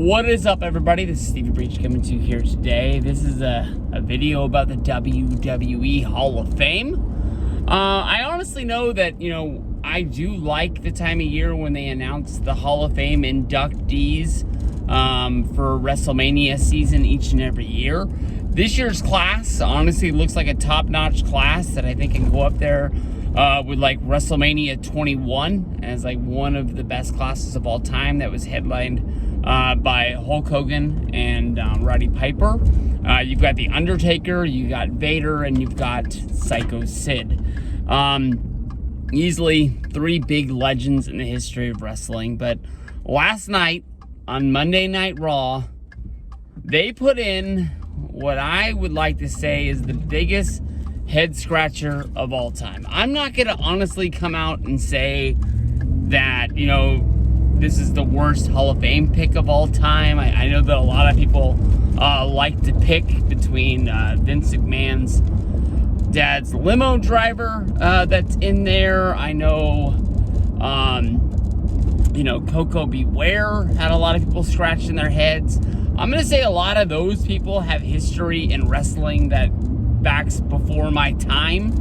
What is up, everybody? This is Stevie Breach coming to you here today. This is a video about the WWE Hall of Fame. I honestly know that, I do like the time of year when they announce the Hall of Fame inductees for Wrestlemania season each and every year. This year's class honestly looks like a top-notch class that I think can go up there with like WrestleMania 21 as like one of the best classes of all time that was headlined by Hulk Hogan and Roddy Piper. You've got The Undertaker, you got Vader, and you've got Psycho Sid. Easily three big legends in the history of wrestling. But last night on Monday Night Raw, they put in what I would like to say is the biggest head scratcher of all time. I'm not going to honestly come out and say that, this is the worst Hall of Fame pick of all time. I know that a lot of people like to pick between Vince McMahon's dad's limo driver that's in there. I know, Coco Beware had a lot of people scratching their heads. I'm going to say a lot of those people have history in wrestling that backs before my time,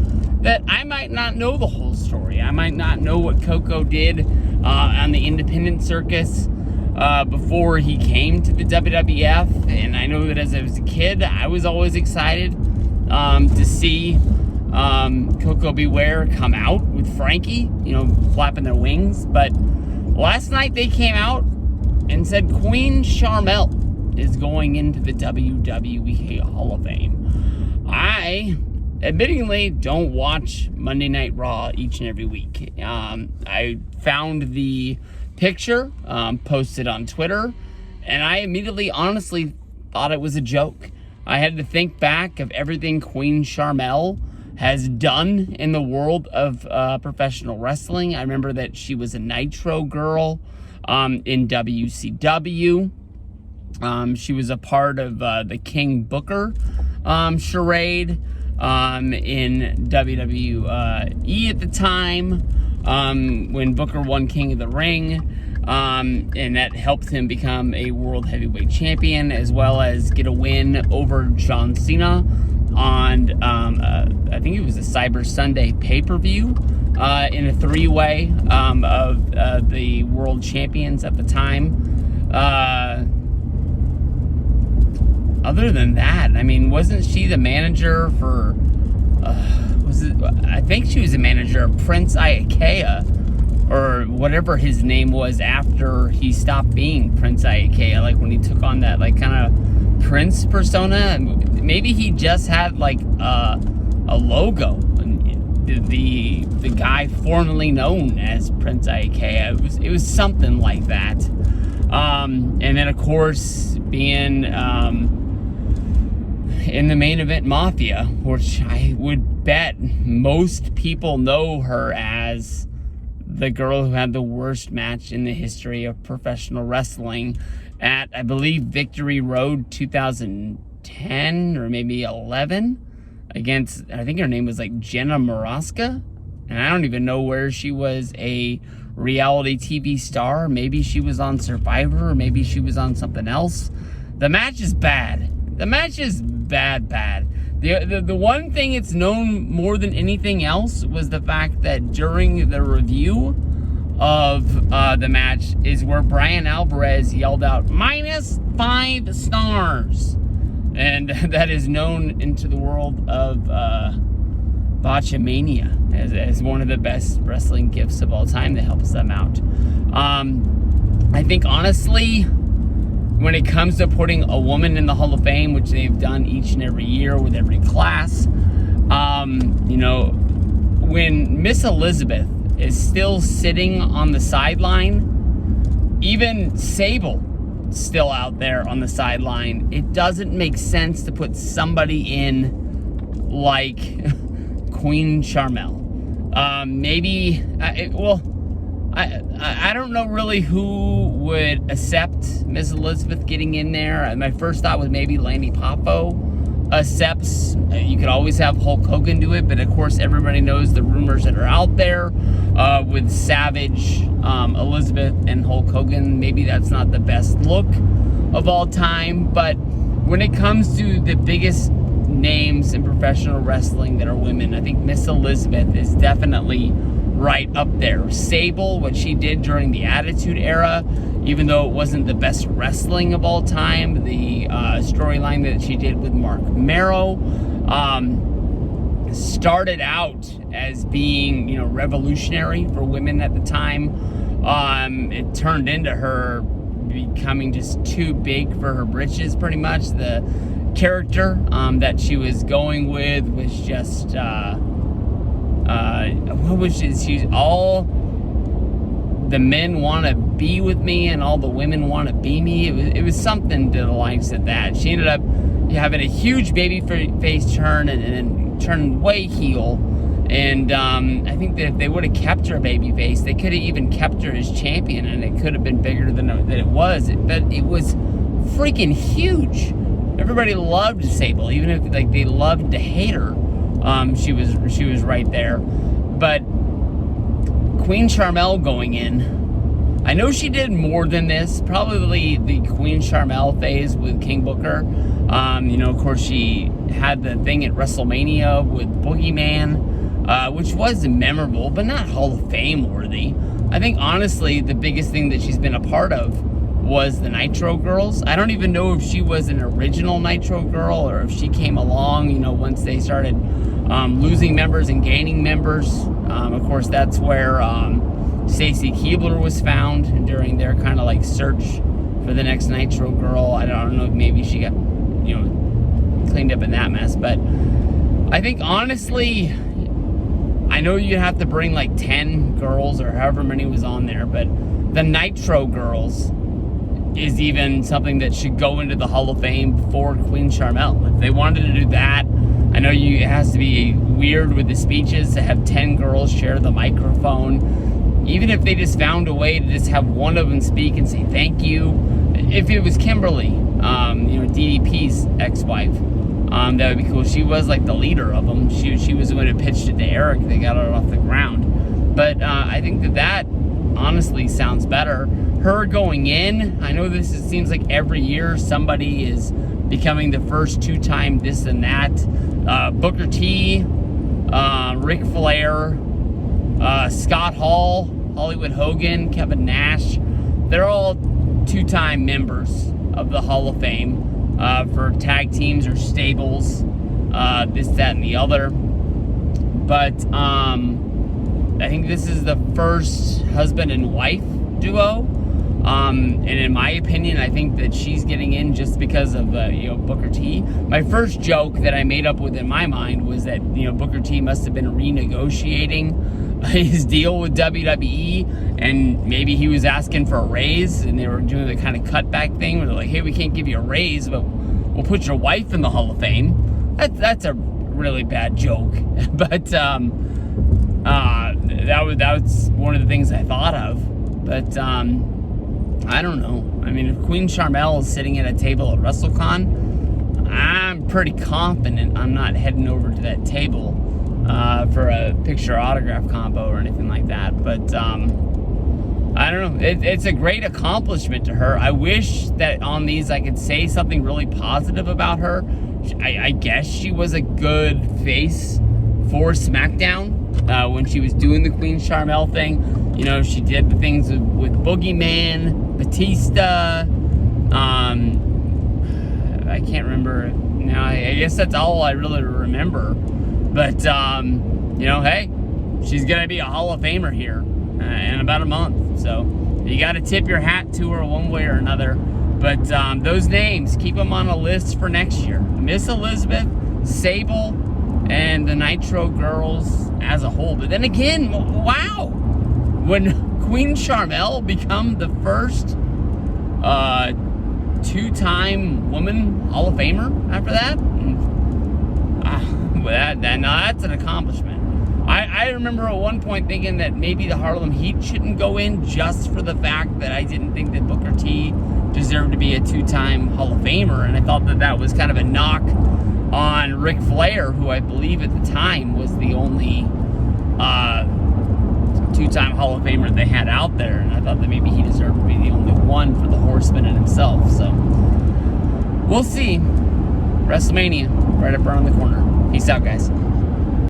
that I might not know the whole story. I might not know what Coco did on the independent circus before he came to the WWF. And I know that as I was a kid, I was always excited to see Coco Beware come out with Frankie, flapping their wings. But last night they came out and said Queen Sharmell is going into the WWE Hall of Fame. I admittingly don't watch Monday Night Raw each and every week. I found the picture posted on Twitter, and I immediately honestly thought it was a joke. I had to think back of everything Queen Sharmell has done in the world of professional wrestling. I remember that she was a Nitro girl in WCW. She was a part of the King Booker charade in WWE at the time when Booker won King of the Ring, and that helped him become a World Heavyweight Champion, as well as get a win over John Cena on I think it was a Cyber Sunday pay-per-view in a three-way of the world champions at the time. Other than that, wasn't she the manager for, I think she was the manager of Prince Iaukea, or whatever his name was after he stopped being Prince Iaukea, like when he took on that, like, kind of Prince persona. Maybe he just had, like, a logo, the guy formerly known as Prince Iaukea. It was something like that. And then, of course, being in the Main Event Mafia, which I would bet most people know her as the girl who had the worst match in the history of professional wrestling at, I believe, Victory Road 2010 or maybe 11 against, I think her name was like Jenna Maraska, and I don't even know where she was a reality TV star. Maybe she was on Survivor, or maybe she was on something else. The match is bad. The match is bad. The one thing it's known more than anything else was the fact that during the review of the match is where Brian Alvarez yelled out -5 stars, and that is known into the world of Botchamania as one of the best wrestling gifts of all time that helps them out. I think honestly, when it comes to putting a woman in the Hall of Fame, which they've done each and every year with every class, when Miss Elizabeth is still sitting on the sideline, even Sable still out there on the sideline, it doesn't make sense to put somebody in like Queen Sharmell. I don't know really who would accept Miss Elizabeth getting in there. My first thought was maybe Lanny Poffo accepts. You could always have Hulk Hogan do it, but of course everybody knows the rumors that are out there with Savage, Elizabeth, and Hulk Hogan. Maybe that's not the best look. of all time. But when it comes to the biggest names in professional wrestling that are women, I think Miss Elizabeth is definitely right up there. Sable, what she did during the Attitude Era, even though it wasn't the best wrestling of all time, the storyline that she did with Mark Marrow started out as being, you know, revolutionary for women at the time. It turned into her becoming just too big for her britches, pretty much. The character that she was going with was just what was she's all the men want to be with me and all the women want to be me. It was something to the likes of that. She ended up having a huge baby face turn and then turned way heel. And I think that if they would have kept her baby face, they could have even kept her as champion, and it could have been bigger than it was. But it was freaking huge. Everybody loved Sable, even if like they loved to hate her. She was right there. But Queen Sharmell going in, I know she did more than this. Probably the Queen Sharmell phase with King Booker. You know, of course, she had the thing at Wrestlemania with Boogeyman, which was memorable, but not Hall of Fame worthy. I think, honestly, the biggest thing that she's been a part of was the Nitro Girls. I don't even know if she was an original Nitro Girl or if she came along, you know, once they started losing members and gaining members. Of course, that's where Stacy Keibler was found during their kind of like search for the next Nitro Girl. I don't know if maybe she got, you know, cleaned up in that mess. But I think, honestly, I know you have to bring like 10 girls or however many was on there, but the Nitro Girls is even something that should go into the Hall of Fame before Queen Sharmell. If they wanted to do that, I know it has to be weird with the speeches to have 10 girls share the microphone. Even if they just found a way to just have one of them speak and say thank you. If it was Kimberly, you know, DDP's ex-wife, that would be cool. She was like the leader of them. She was the one who pitched it to Eric. They got it off the ground. But I think that honestly sounds better. Her going in, I know this seems like every year somebody is becoming the first two-time this and that. Booker T, Ric Flair, Scott Hall, Hollywood Hogan, Kevin Nash. They're all two-time members of the Hall of Fame for tag teams or stables, this, that, and the other. But I think this is the first husband and wife duo. And in my opinion, I think that she's getting in just because of, you know, Booker T. My first joke that I made up within my mind was that, you know, Booker T must have been renegotiating his deal with WWE, and maybe he was asking for a raise, and they were doing the kind of cutback thing where they're like, hey, we can't give you a raise, but we'll put your wife in the Hall of Fame. That's a really bad joke. But that was one of the things I thought of. But I don't know. I mean, if Queen Sharmell is sitting at a table at WrestleCon, I'm pretty confident I'm not heading over to that table for a picture autograph combo or anything like that. But I don't know. It's a great accomplishment to her. I wish that on these I could say something really positive about her. I guess she was a good face for SmackDown when she was doing the Queen Sharmell thing. You know, she did the things with Boogeyman, Batista. I can't remember now. I guess that's all I really remember. But you know, hey, she's gonna be a Hall of Famer here in about a month. So you got to tip your hat to her one way or another. But those names, keep them on a list for next year. Miss Elizabeth, Sable, and the Nitro Girls as a whole. But then again, wow. When Queen Sharmell become the first two-time woman Hall of Famer after that, that's an accomplishment. I remember at one point thinking that maybe the Harlem Heat shouldn't go in just for the fact that I didn't think that Booker T deserved to be a two-time Hall of Famer, and I thought that was kind of a knock on Ric Flair, who I believe at the time was the only two-time Hall of Famer they had out there, and I thought that maybe he deserved to be the only one for the Horseman and himself. So we'll see. WrestleMania right up around the corner. Peace out, guys.